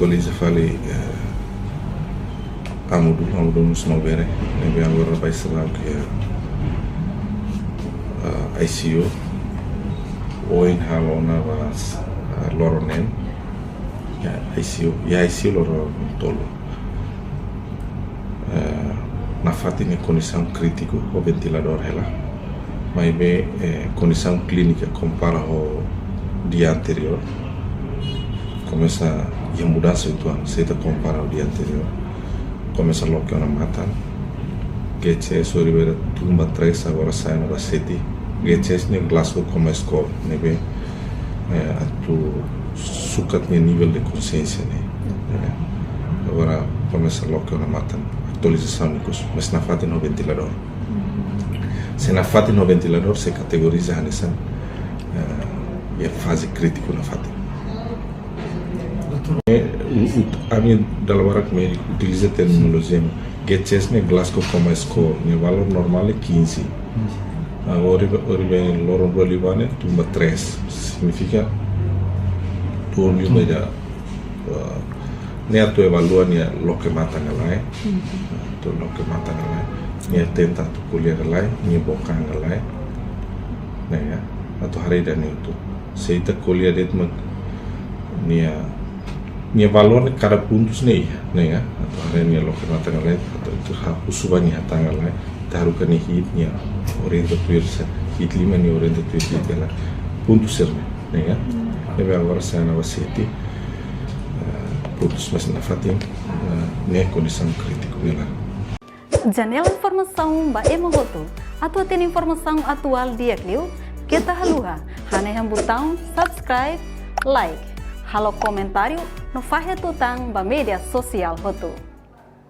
actualiza fale amudu nos bere nebe agora vai ser lá que ICU oin halona vas loronen ICU loro tolo na fatin e condição crítico o ventilador ela mas bem condição clínica compara o dia anterior começa a mudança itu se kita compara o dia anterior começa logo que na matan GCS oribera tumba 3 agora sai na 7 GCS ne Glasgow como escola ne bem atu sukat ne nível de consciência ne agora começa logo que na matan atualização nicos mas na fatin no ventilador se na fatin no ventilador se categoriza nessa e fase crítico na fatin a minha dalawarak médico utiliza terminologia GCS ne Glasgow como escola ne valor normal é 15 agora vem loro bolivane tumba 3 significa turno meja ne atu evalua ne lo que mata ngalai to lo que mata ngalai ne tenta tu kuliah ngalai ne boka ngalai ne ya atau hari dan itu seita kuliah det mak ne valor cada puntos ne ya atau hari ne lo que mata ngalai atau itu usubani hata ngalai tarukan ni hit ne orienta tuirsa hit lima ne orienta tuirsa ela puntos serme ne ya ne agora sai na wasiti putus mas na fatin ne condição crítico nela. Janela informação ba emogoto atau ten informação atual dia kliu kita haluha hane yang botão subscribe like halo comentário no fahe tutang ba media sosial hotu.